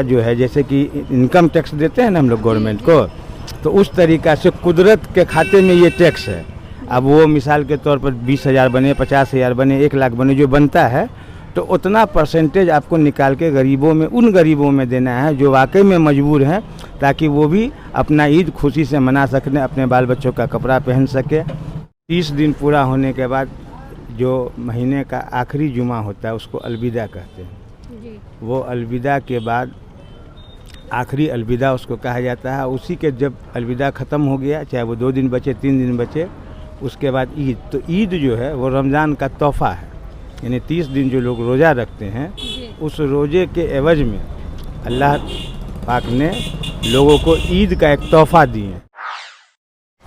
जो है जैसे कि इनकम टैक्स देते हैं ना हम लोग गवर्नमेंट को, तो उस तरीक़ा से कुदरत के खाते में ये टैक्स है। अब वो मिसाल के तौर पर 20,000 बने, 50,000 बने, 1 लाख बने, जो बनता है तो उतना परसेंटेज आपको निकाल के गरीबों में, उन गरीबों में देना है जो वाकई में मजबूर हैं, ताकि वो भी अपना ईद खुशी से मना सकें, अपने बाल बच्चों का कपड़ा पहन सके। 30 दिन पूरा होने के बाद जो महीने का आखिरी जुमा होता है उसको अलविदा कहते हैं जी। वो अलविदा के बाद आखिरी अलविदा उसको कहा जाता है। उसी के जब अलविदा ख़त्म हो गया, चाहे वो 2 दिन बचे, 3 दिन बचे, उसके बाद ईद। तो ईद जो है वो रमज़ान का तोहफ़ा है, यानी 30 दिन जो लोग रोज़ा रखते हैं उस रोज़े के एवज में अल्लाह पाक ने लोगों को ईद का एक तोहफ़ा दिए।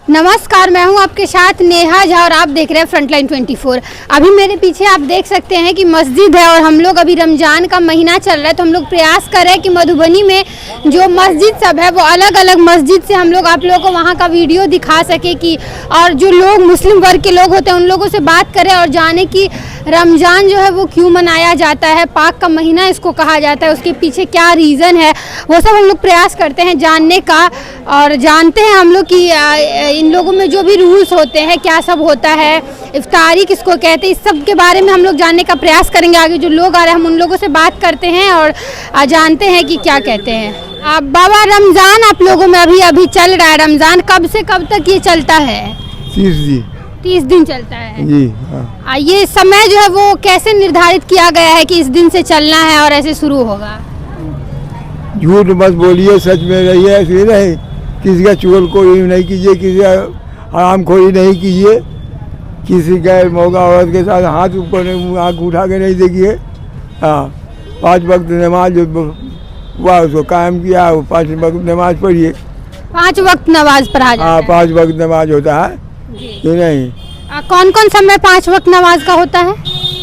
नमस्कार, मैं हूं आपके साथ नेहा झा और आप देख रहे हैं फ्रंटलाइन 24। अभी मेरे पीछे आप देख सकते हैं कि मस्जिद है और हम लोग अभी रमज़ान का महीना चल रहा है, तो हम लोग प्रयास कर रहे हैं कि मधुबनी में जो मस्जिद सब है वो अलग अलग मस्जिद से हम लोग आप लोगों को वहां का वीडियो दिखा सके कि, और जो लोग मुस्लिम वर्ग के लोग होते हैं उन लोगों से बात करें और जाने कि रमज़ान जो है वो क्यों मनाया जाता है, पाक का महीना इसको कहा जाता है, उसके पीछे क्या रीज़न है, वो सब हम लोग प्रयास करते हैं जानने का। और जानते हैं हम लोग कि इन लोगों में जो भी रूल्स होते हैं क्या सब होता है, इफ्तारी किसको कहते हैं, इस सब के बारे में हम लोग जानने का प्रयास करेंगे। आगे जो लोग आ रहे हैं हम उन लोगों से बात करते हैं और जानते हैं कि क्या कहते हैं। बाबा, रमज़ान आप लोगों में अभी चल रहा है, रमज़ान कब से कब तक ये चलता है? 30 दिन चलता है जी। हाँ। ये समय जो है वो कैसे निर्धारित किया गया है कि इस दिन से चलना है और ऐसे शुरू होगा? झूठ मत बोलिए, सच में रहिए, ऐसे नहीं, किसी का चुगलखोरी नहीं कीजिए, किसी का हरामखोरी नहीं कीजिए, किसी गैर मौका औरत के साथ हाथ ऊपर आँख उठा के नहीं देखिए। हाँ, 5 वक्त नमाज जो हुआ उसको कायम किया, 5 वक्त नमाज पढ़िए। 5 वक्त नमाज पढ़ा जाता है? हाँ, 5 वक्त नमाज होता है ये नहीं। कौन कौन समय 5 वक्त नमाज का होता है?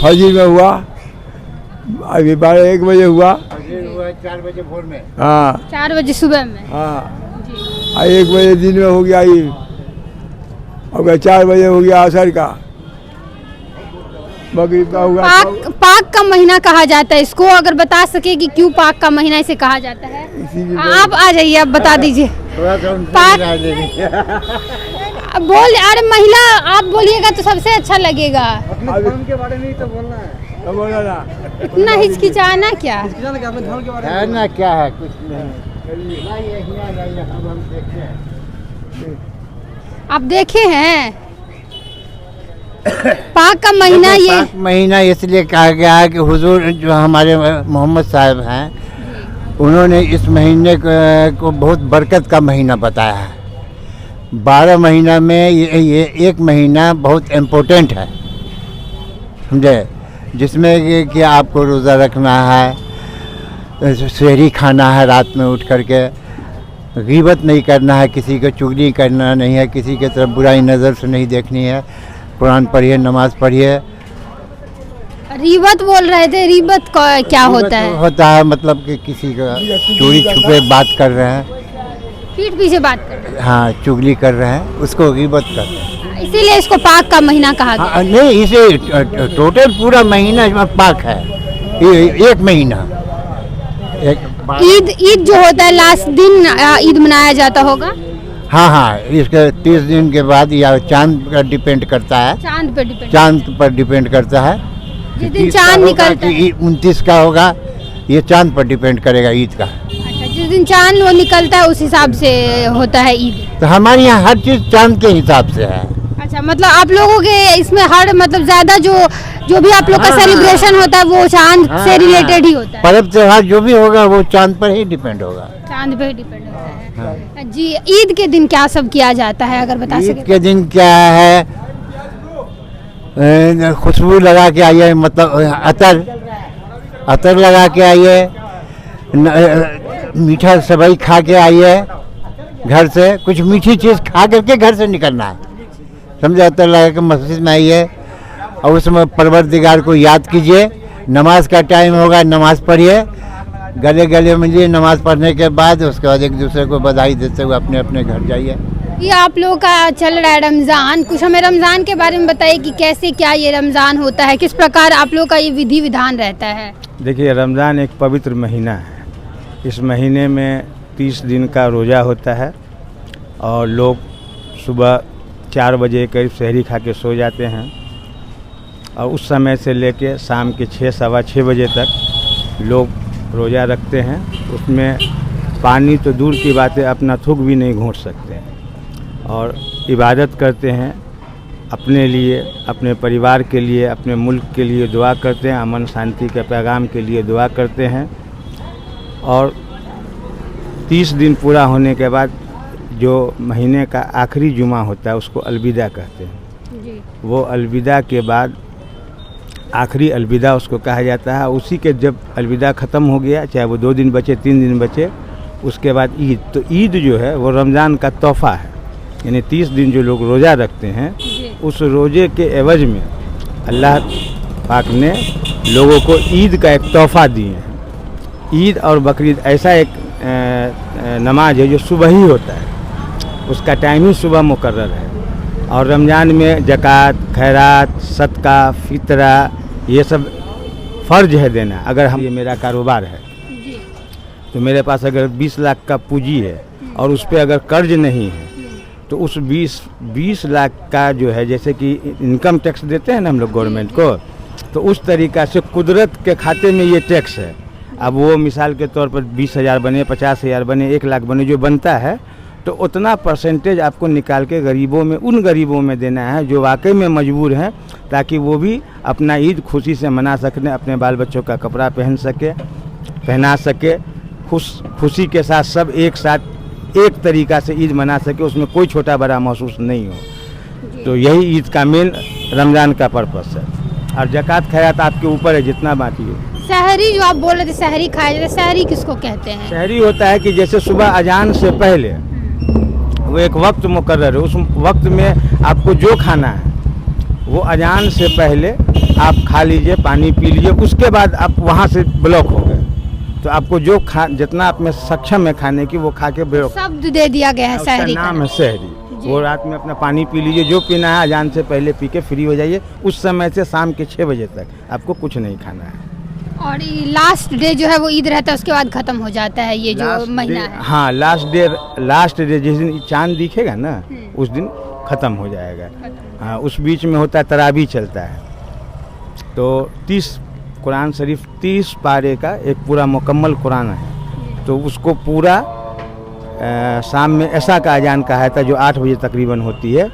फजर में हुआ, अभी 12-1 बजे हुआ, 4 बजे भोर में, हाँ 4 बजे सुबह में, हाँ, 1 बजे दिन में हो गया ये, और 4 बजे हो गया असर का, मगरिब का हुआ। पाक का महीना कहा जाता है इसको, अगर बता सके कि क्यों पाक का महीना इसे कहा जाता है? आप आ जाइए, आप बता दीजिए। बोल, अरे महिला आप बोलिएगा तो सबसे अच्छा लगेगा। अपने धर्म के बारे में ही तो बोलना है। इतना हिचकिचाना क्या है ना, क्या है कुछ नहीं। आप देखे हैं पाक का महीना? ये पाक महीना इसलिए कहा गया है कि हुजूर जो हमारे मोहम्मद साहब हैं उन्होंने इस महीने को बहुत बरकत का महीना बताया है। 12 महीना में ये 1 महीना बहुत इम्पोर्टेंट है, समझे, जिसमें कि आपको रोज़ा रखना है, सहरी खाना है, रात में उठ करके गीबत नहीं करना है, किसी को चुगली करना नहीं है, किसी के तरफ बुराई नज़र से नहीं देखनी है, कुरान पढ़िए, नमाज पढ़िए। रीबत बोल रहे थे, रीबत क्या होता है? होता है मतलब कि किसी का चोरी छुपे बात कर रहे हैं, पीठ पीछे बात कर रहे हैं, हाँ चुगली कर रहे हैं, उसको गीबत कर रहे हैं, इसीलिए इसको पाक का महीना कहा गया। हाँ, नहीं, इसे टोटल पूरा महीना पाक है, 1 महीना। ईद जो होता है लास्ट दिन ईद मनाया जाता होगा। हाँ, इसके 30 दिन के बाद या चांद पर डिपेंड करता है, चांद पर डिपेंड करता है, जिस दिन चांद निकलता है 29 का होगा, ये चांद पर डिपेंड करेगा ईद का। अच्छा, जिस दिन चांद वो निकलता है उस हिसाब से होता है ईद। तो हमारे यहाँ हर चीज़ चांद के हिसाब से है। अच्छा, मतलब आप लोगों के इसमें हर मतलब ज़्यादा जो भी आप लोग का सेलिब्रेशन होता है वो चांद से रिलेटेड ही होता है। पर्व त्योहार जो भी होगा वो चांद पर ही डिपेंड होगा, चांद पे ही डिपेंड होता है। जी, ईद के दिन क्या सब किया जाता है अगर बता सके? ईद के दिन क्या है, खुशबू लगा के आइए, मतलब अतर लगा के आइए, मीठा सेवई खा के आइए, घर से कुछ मीठी चीज़ खा करके घर से निकलना है, समझे। अतर लगा के मस्जिद में आइए और उसमें परवरदिगार को याद कीजिए, नमाज का टाइम होगा, नमाज पढ़िए, गले गले मिलिए, नमाज पढ़ने के बाद उसके बाद एक दूसरे को बधाई देते हुए अपने अपने घर जाइए। ये आप लोगों का चल रहा है रमज़ान, कुछ हमें रमज़ान के बारे में बताइए कि कैसे क्या ये रमज़ान होता है, किस प्रकार आप लोगों का ये विधि विधान रहता है? देखिए, रमज़ान एक पवित्र महीना है, इस महीने में 30 दिन का रोज़ा होता है और लोग सुबह 4 बजे करीब सहरी खा के सो जाते हैं और उस समय से लेके शाम के 6 सवा 6 बजे तक लोग रोज़ा रखते हैं। उसमें पानी तो दूर की बात है, अपना थूक भी नहीं घोंट सकते हैं और इबादत करते हैं। अपने लिए, अपने परिवार के लिए, अपने मुल्क के लिए दुआ करते हैं, अमन शांति के पैगाम के लिए दुआ करते हैं। और 30 दिन पूरा होने के बाद जो महीने का आखिरी जुमा होता है उसको अलविदा कहते हैं जी। वो अलविदा के बाद आखिरी अलविदा उसको कहा जाता है। उसी के जब अलविदा ख़त्म हो गया, चाहे वो 2 दिन बचे 3 दिन बचे, उसके बाद ईद। तो ईद जो है वो रमज़ान का तोहफ़ा है, यानी 30 दिन जो लोग रोज़ा रखते हैं उस रोज़े के एवज में अल्लाह पाक ने लोगों को ईद का एक तोहफ़ा दिए हैं। ईद और बकरीद ऐसा एक नमाज है जो सुबह ही होता है, उसका टाइम ही सुबह मुकर्रर है। और रमज़ान में ज़कात, खैरात, सदका, फितरा ये सब फ़र्ज है देना। अगर हम, ये मेरा कारोबार है तो मेरे पास अगर 20 लाख का पूंजी है और उस पर अगर कर्ज नहीं है तो उस 20 लाख का जो है, जैसे कि इनकम टैक्स देते हैं ना हम लोग गवर्नमेंट को, तो उस तरीक़ा से कुदरत के खाते में ये टैक्स है। अब वो मिसाल के तौर पर 20,000 बने, 50,000 बने, 1 लाख बने, जो बनता है तो उतना परसेंटेज आपको निकाल के गरीबों में, उन गरीबों में देना है जो वाकई में मजबूर हैं, ताकि वो भी अपना ईद खुशी से मना सकें, अपने बाल बच्चों का कपड़ा पहना सके, खुशी के साथ सब एक साथ एक तरीक़ा से ईद मना सके, उसमें कोई छोटा बड़ा महसूस नहीं हो। तो यही ईद का मेन रमज़ान का पर्पस है। और ज़कात खैरात आपके ऊपर है, जितना बांटिए। सहरी जो आप बोल रहे थे, सहरी खाया जाता है, सहरी किसको कहते हैं? सहरी होता है कि जैसे सुबह अजान से पहले वो एक वक्त मुकर्रर है, उस वक्त में आपको जो खाना है वो अजान से पहले आप खा लीजिए, पानी पी लीजिए, उसके बाद आप वहाँ से ब्लॉक हो गए तो आपको जो जितना आप में सक्षम है खाने की वो खा के ब्लॉक। शब्द दे दिया गया है सहरी का नाम है सहरी। वो रात में अपना पानी पी लीजिए, जो पीना है अजान से पहले पी के फ्री हो जाइए। उस समय से शाम के 6 बजे तक आपको कुछ नहीं खाना है। और लास्ट डे जो है वो ईद रहता है, उसके बाद ख़त्म हो जाता है ये जो महीना है। हाँ, लास्ट डे जिस दिन चांद दिखेगा ना उस दिन ख़त्म हो जाएगा। हाँ, उस बीच में होता है तरावी चलता है। तो 30 कुरान शरीफ 30 पारे का एक पूरा मुकम्मल कुरान है। तो उसको पूरा शाम में ऐसा का अजान कहा था जो 8 बजे तकरीबन होती है।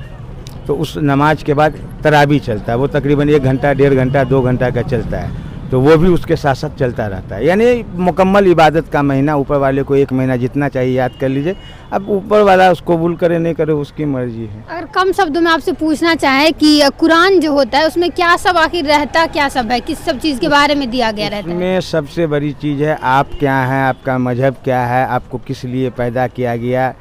तो उस नमाज के बाद तरावी चलता है, वो तकरीबन 1 घंटा, 1.5 घंटा, 2 घंटा का चलता है। तो वो भी उसके साथ साथ चलता रहता है। यानी मुकम्मल इबादत का महीना, ऊपर वाले को 1 महीना जितना चाहिए याद कर लीजिए। अब ऊपर वाला उसको कबूल करे नहीं करे उसकी मर्जी है। अगर कम शब्दों में आपसे पूछना चाहे कि कुरान जो होता है उसमें क्या सब आखिर रहता, क्या सब है, किस सब चीज़ के बारे में दिया गया रहता है? इसमें सबसे बड़ी चीज़ है आप क्या हैं, आपका मजहब क्या है, आपको किस लिए पैदा किया गया,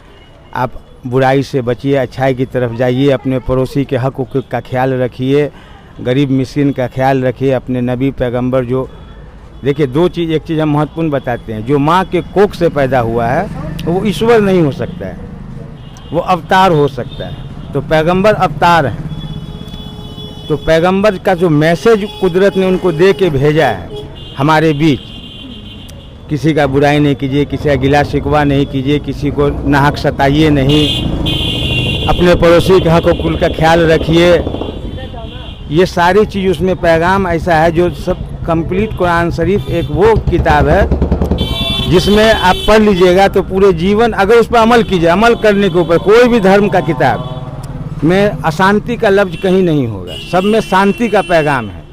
आप बुराई से बचिए, अच्छाई की तरफ जाइए, अपने पड़ोसी के हक हुकूक का ख्याल रखिए, गरीब मिस्कीन का ख्याल रखिए, अपने नबी पैगंबर जो, देखिए 2 चीज़, एक चीज़ हम महत्वपूर्ण बताते हैं, जो माँ के कोख से पैदा हुआ है वो ईश्वर नहीं हो सकता है, वो अवतार हो सकता है। तो पैगंबर अवतार हैं। तो पैगंबर का जो मैसेज कुदरत ने उनको दे के भेजा है हमारे बीच, किसी का बुराई नहीं कीजिए, किसी का गिला शिकवा नहीं कीजिए, किसी को नाहक सताइए नहीं, अपने पड़ोसी के हक हुकूक का ख्याल रखिए। ये सारी चीज़ उसमें पैगाम ऐसा है जो सब कंप्लीट कुरान शरीफ एक वो किताब है जिसमें आप पढ़ लीजिएगा तो पूरे जीवन अगर उस पर अमल कीजिए, अमल करने के ऊपर, कोई भी धर्म का किताब में अशांति का लफ्ज़ कहीं नहीं होगा, सब में शांति का पैगाम है।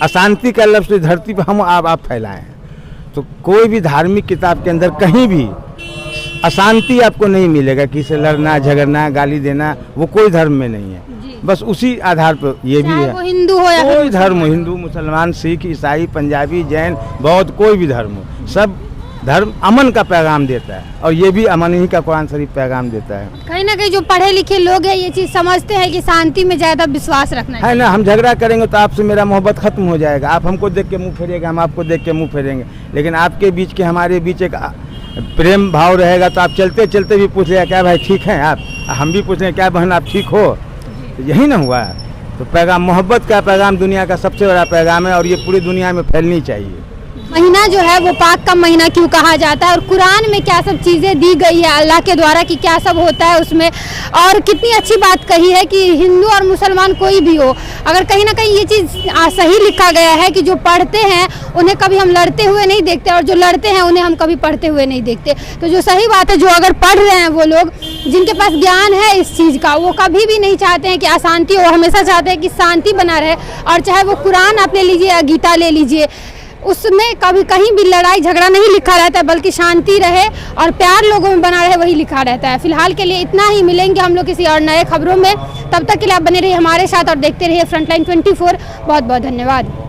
अशांति का लफ्ज़ धरती पर हम आप फैलाए हैं। तो कोई भी धार्मिक किताब के अंदर कहीं भी अशांति आपको नहीं मिलेगा, किसी से लड़ना झगड़ना गाली देना, वो कोई धर्म में नहीं है। बस उसी आधार पर ये भी है, वो हिंदू हो या कोई धर्म, हिंदू मुसलमान सिख ईसाई पंजाबी जैन बौद्ध कोई भी धर्म हो, सब धर्म अमन का पैगाम देता है और ये भी अमन ही का कुरान शरीफ पैगाम देता है। कहीं ना कहीं जो पढ़े लिखे लोग हैं ये चीज़ समझते हैं कि शांति में ज़्यादा विश्वास रखना है ना। हम झगड़ा करेंगे तो आपसे मेरा मोहब्बत खत्म हो जाएगा, आप हमको देख के मुँह फेरेगा, हम आपको देख के मुँह फेरेंगे। लेकिन आपके बीच के हमारे बीच एक प्रेम भाव रहेगा तो आप चलते चलते भी पूछ लिया क्या भाई ठीक हैं आप, हम भी पूछ रहे क्या बहन आप ठीक हो, तो यही ना हुआ। तो पैगाम, मोहब्बत का पैगाम दुनिया का सबसे बड़ा पैगाम है और ये पूरी दुनिया में फैलनी चाहिए। महीना जो है वो पाक का महीना क्यों कहा जाता है और कुरान में क्या सब चीज़ें दी गई है अल्लाह के द्वारा कि क्या सब होता है उसमें। और कितनी अच्छी बात कही है कि हिंदू और मुसलमान कोई भी हो, अगर कहीं ना कहीं ये चीज़ सही लिखा गया है कि जो पढ़ते हैं उन्हें कभी हम लड़ते हुए नहीं देखते और जो लड़ते हैं उन्हें हम कभी पढ़ते हुए नहीं देखते। तो जो सही बात है, जो अगर पढ़ रहे हैं वो लोग जिनके पास ज्ञान है इस चीज़ का, वो कभी भी नहीं चाहते हैं कि अशांति हो, हमेशा चाहते हैं कि शांति बना रहे। और चाहे वो कुरान आप ले लीजिए या गीता ले लीजिए, उसमें कभी कहीं भी लड़ाई झगड़ा नहीं लिखा रहता है, बल्कि शांति रहे और प्यार लोगों में बना रहे वही लिखा रहता है। फिलहाल के लिए इतना ही, मिलेंगे हम लोग किसी और नए खबरों में। तब तक के लिए आप बने रहिए हमारे साथ और देखते रहिए फ्रंटलाइन 24। बहुत बहुत धन्यवाद।